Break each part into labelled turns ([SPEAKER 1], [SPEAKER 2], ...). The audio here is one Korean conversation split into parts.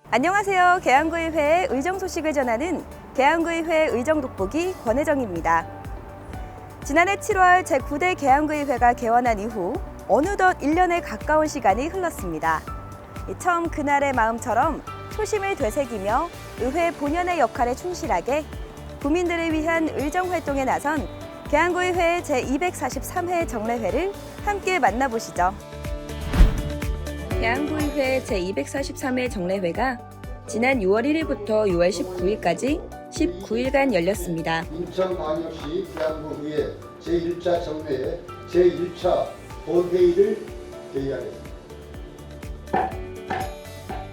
[SPEAKER 1] 안녕하세요. 계양구의회의 의정 소식을 전하는 계양구의회 의정 돋보기 권혜정입니다. 지난해 7월 제9대 계양구의회가 개원한 이후 어느덧 1년에 가까운 시간이 흘렀습니다. 처음 그날의 마음처럼 초심을 되새기며 의회 본연의 역할에 충실하게 국민들을 위한 의정 활동에 나선 계양구의회 제243회 정례회를 함께 만나보시죠. 계양구의회 제243회 정례회가 지난 6월 1일부터 6월 19일까지 19일간 열렸습니다.
[SPEAKER 2] 인천광역시 계양구의회 제1차 정례회 제1차 본회의를 개의하겠습니다.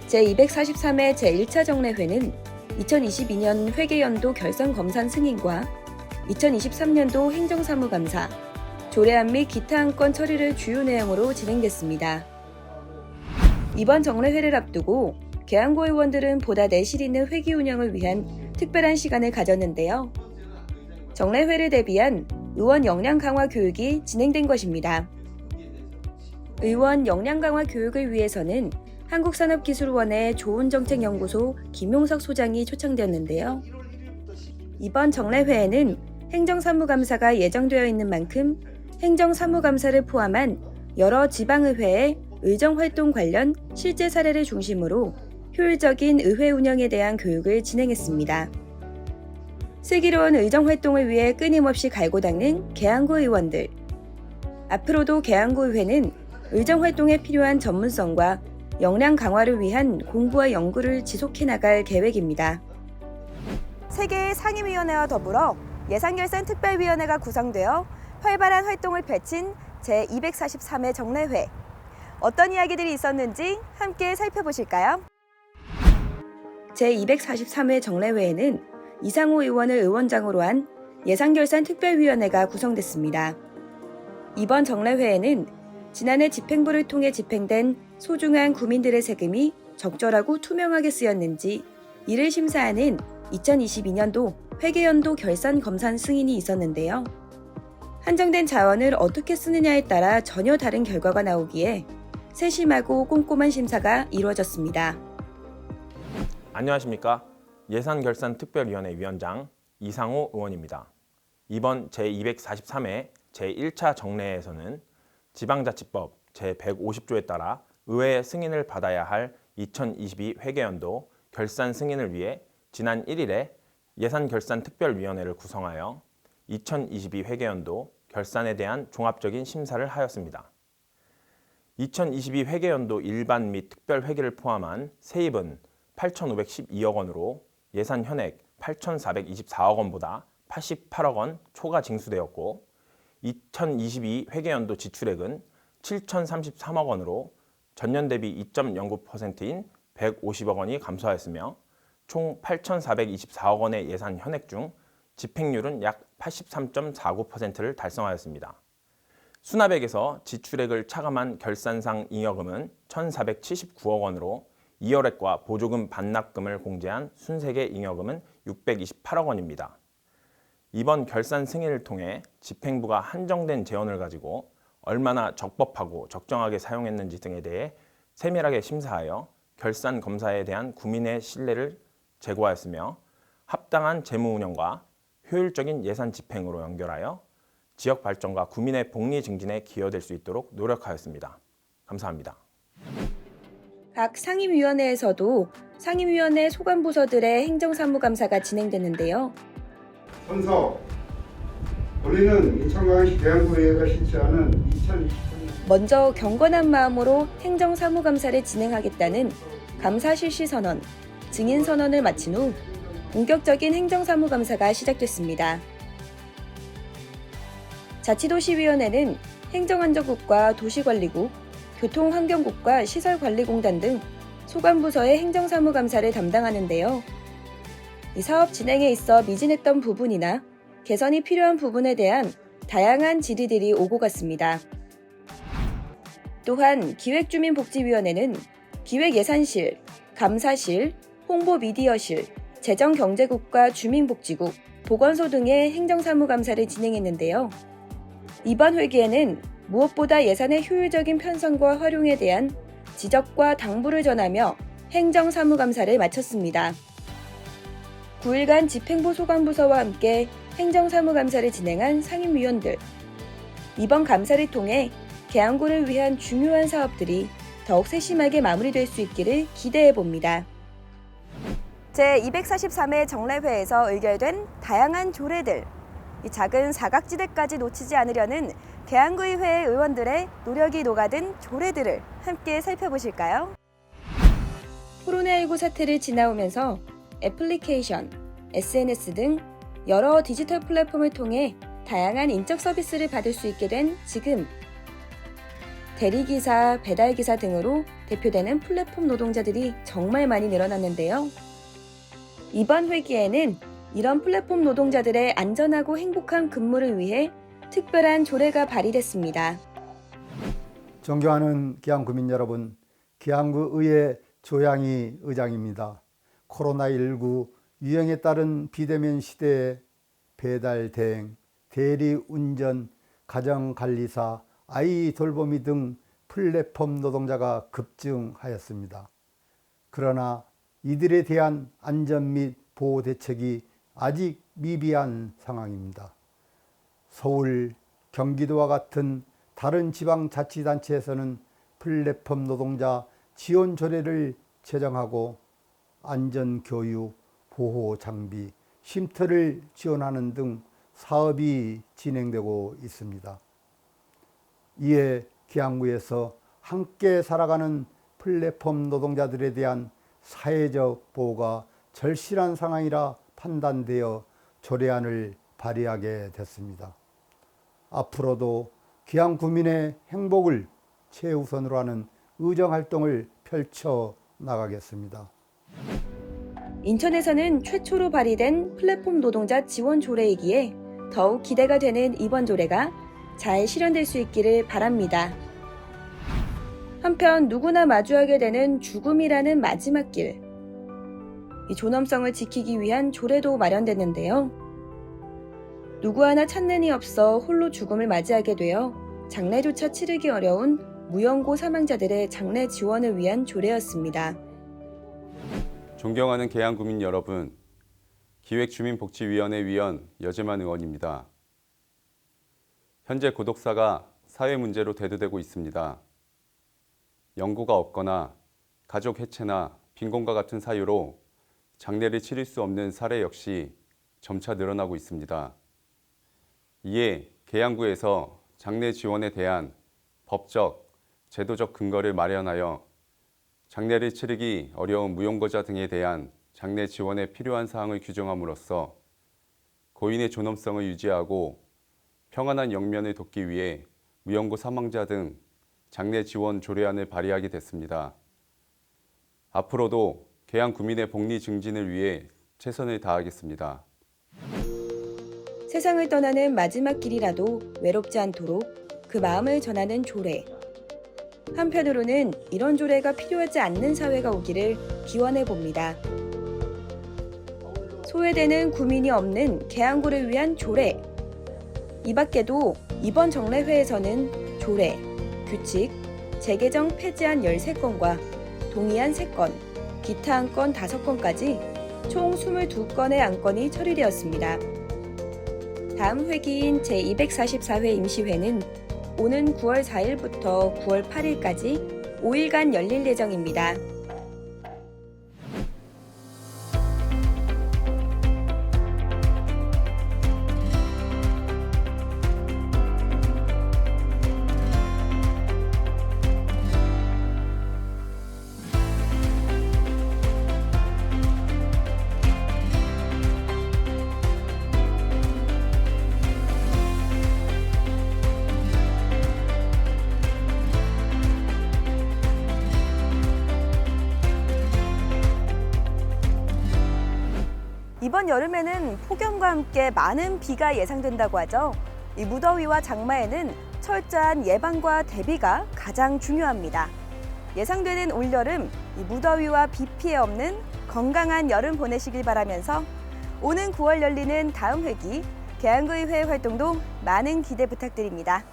[SPEAKER 1] 제243회 제1차 정례회는 2022년 회계연도 결산검산 승인과 2023년도 행정사무감사, 조례안 및 기타 안건 처리를 주요 내용으로 진행됐습니다. 이번 정례회를 앞두고 계양구 의원들은 보다 내실 있는 회기 운영을 위한 특별한 시간을 가졌는데요. 정례회를 대비한 의원 역량 강화 교육이 진행된 것입니다. 의원 역량 강화 교육을 위해서는 한국산업기술원의 좋은정책연구소 김용석 소장이 초청되었는데요. 이번 정례회에는 행정사무감사가 예정되어 있는 만큼 행정사무감사를 포함한 여러 지방의회의 의정활동 관련 실제 사례를 중심으로 효율적인 의회 운영에 대한 교육을 진행했습니다. 슬기로운 의정활동을 위해 끊임없이 갈고 닦는 계양구 의원들. 앞으로도 계양구의회는 의정활동에 필요한 전문성과 역량 강화를 위한 공부와 연구를 지속해 나갈 계획입니다. 세 개의 상임위원회와 더불어 예산결산특별위원회가 구성되어 활발한 활동을 펼친 제243회 정례회. 어떤 이야기들이 있었는지 함께 살펴보실까요? 제243회 정례회에는 이상호 의원을 의원장으로 한 예산결산특별위원회가 구성됐습니다. 이번 정례회에는 지난해 집행부를 통해 집행된 소중한 국민들의 세금이 적절하고 투명하게 쓰였는지 이를 심사하는 2022년도 회계연도 결산검산 승인이 있었는데요. 한정된 자원을 어떻게 쓰느냐에 따라 전혀 다른 결과가 나오기에 세심하고 꼼꼼한 심사가 이루어졌습니다.
[SPEAKER 3] 안녕하십니까. 예산결산특별위원회 위원장 이상호 의원입니다. 이번 제243회 제1차 정례회에서는 지방자치법 제150조에 따라 의회의 승인을 받아야 할 2022 회계연도 결산 승인을 위해 지난 1일에 예산결산특별위원회를 구성하여 2022 회계연도 결산에 대한 종합적인 심사를 하였습니다. 2022 회계연도 일반 및 특별회계를 포함한 세입은 8,512억 원으로 예산 현액 8,424억 원보다 88억 원 초과 징수되었고 2022 회계연도 지출액은 7,033억 원으로 전년 대비 2.09%인 150억 원이 감소하였으며 총 8,424억 원의 예산 현액 중 집행률은 약 83.49%를 달성하였습니다. 수납액에서 지출액을 차감한 결산상 잉여금은 1,479억 원으로 2월액과 보조금 반납금을 공제한 순세계 잉여금은 628억 원입니다. 이번 결산 승인을 통해 집행부가 한정된 재원을 가지고 얼마나 적법하고 적정하게 사용했는지 등에 대해 세밀하게 심사하여 결산 검사에 대한 국민의 신뢰를 제고하였으며 합당한 재무 운영과 효율적인 예산 집행으로 연결하여 지역 발전과 국민의 복리 증진에 기여될 수 있도록 노력하였습니다. 감사합니다.
[SPEAKER 1] 각 상임위원회에서도 상임위원회 소관부서들의 행정사무감사가 진행됐는데요.
[SPEAKER 4] 선서, 우리는 인천광역시 계양구의회가 실시하는 2023년
[SPEAKER 1] 먼저 경건한 마음으로 행정사무감사를 진행하겠다는 감사 실시 선언, 증인 선언을 마친 후 본격적인 행정사무감사가 시작됐습니다. 자치도시위원회는 행정안전국과 도시관리국, 교통환경국과 시설관리공단 등 소관부서의 행정사무감사를 담당하는데요. 이 사업 진행에 있어 미진했던 부분이나 개선이 필요한 부분에 대한 다양한 질의들이 오고 갔습니다. 또한 기획주민복지위원회는 기획예산실, 감사실, 홍보미디어실, 재정경제국과 주민복지국, 보건소 등의 행정사무감사를 진행했는데요. 이번 회기에는 무엇보다 예산의 효율적인 편성과 활용에 대한 지적과 당부를 전하며 행정사무감사를 마쳤습니다. 9일간 집행부 소관부서와 함께 행정사무감사를 진행한 상임위원들. 이번 감사를 통해 계양구를 위한 중요한 사업들이 더욱 세심하게 마무리될 수 있기를 기대해 봅니다. 제243회 정례회에서 의결된 다양한 조례들. 이 작은 사각지대까지 놓치지 않으려는 계양구의회 의원들의 노력이 녹아든 조례들을 함께 살펴보실까요? 코로나19 사태를 지나오면서 애플리케이션, SNS 등 여러 디지털 플랫폼을 통해 다양한 인적 서비스를 받을 수 있게 된 지금. 대리기사, 배달기사 등으로 대표되는 플랫폼 노동자들이 정말 많이 늘어났는데요. 이번 회기에는 이런 플랫폼 노동자들의 안전하고 행복한 근무를 위해 특별한 조례가 발의됐습니다.
[SPEAKER 5] 존경하는 계양구민 여러분, 계양구의회 조양희 의장입니다. 코로나19 유행에 따른 비대면 시대에 배달 대행, 대리운전, 가정관리사, 아이 돌보미 등 플랫폼 노동자가 급증하였습니다. 그러나 이들에 대한 안전 및 보호 대책이 아직 미비한 상황입니다. 서울, 경기도와 같은 다른 지방자치단체에서는 플랫폼 노동자 지원 조례를 제정하고 안전교육, 보호 장비, 쉼터를 지원하는 등 사업이 진행되고 있습니다. 이에 계양구에서 함께 살아가는 플랫폼 노동자들에 대한 사회적 보호가 절실한 상황이라 판단되어 조례안을 발의하게 됐습니다. 앞으로도 계양구민의 행복을 최우선으로 하는 의정활동을 펼쳐 나가겠습니다.
[SPEAKER 1] 인천에서는 최초로 발의된 플랫폼 노동자 지원 조례이기에 더욱 기대가 되는 이번 조례가 잘 실현될 수 있기를 바랍니다. 한편 누구나 마주하게 되는 죽음이라는 마지막 길. 이 존엄성을 지키기 위한 조례도 마련됐는데요. 누구 하나 찾는 이 없어 홀로 죽음을 맞이하게 되어 장례조차 치르기 어려운 무연고 사망자들의 장례 지원을 위한 조례였습니다.
[SPEAKER 6] 존경하는 계양구민 여러분, 기획주민복지위원회 위원 여재만 의원입니다. 현재 고독사가 사회 문제로 대두되고 있습니다. 연고가 없거나 가족 해체나 빈곤과 같은 사유로 장례를 치를 수 없는 사례 역시 점차 늘어나고 있습니다. 이에 계양구에서 장례 지원에 대한 법적, 제도적 근거를 마련하여 장례를 치르기 어려운 무용고자 등에 대한 장례 지원에 필요한 사항을 규정함으로써 고인의 존엄성을 유지하고 평안한 영면을 돕기 위해 무연고 사망자 등 장례 지원 조례안을 발의하게 됐습니다. 앞으로도 계양구민의 복리 증진을 위해 최선을 다하겠습니다.
[SPEAKER 1] 세상을 떠나는 마지막 길이라도 외롭지 않도록 그 마음을 전하는 조례. 한편으로는 이런 조례가 필요하지 않는 사회가 오기를 기원해 봅니다. 소외되는 구민이 없는 계양구를 위한 조례. 이 밖에도 이번 정례회에서는 조례, 규칙, 재개정 폐지안 13건과 동의안 3건, 기타 안건 5건까지 총 22건의 안건이 처리되었습니다. 다음 회기인 제244회 임시회는 오는 9월 4일부터 9월 8일까지 5일간 열릴 예정입니다. 이번 여름에는 폭염과 함께 많은 비가 예상된다고 하죠. 이 무더위와 장마에는 철저한 예방과 대비가 가장 중요합니다. 예상되는 올여름, 이 무더위와 비 피해 없는 건강한 여름 보내시길 바라면서 오는 9월 열리는 다음 회기 계양구의회 활동도 많은 기대 부탁드립니다.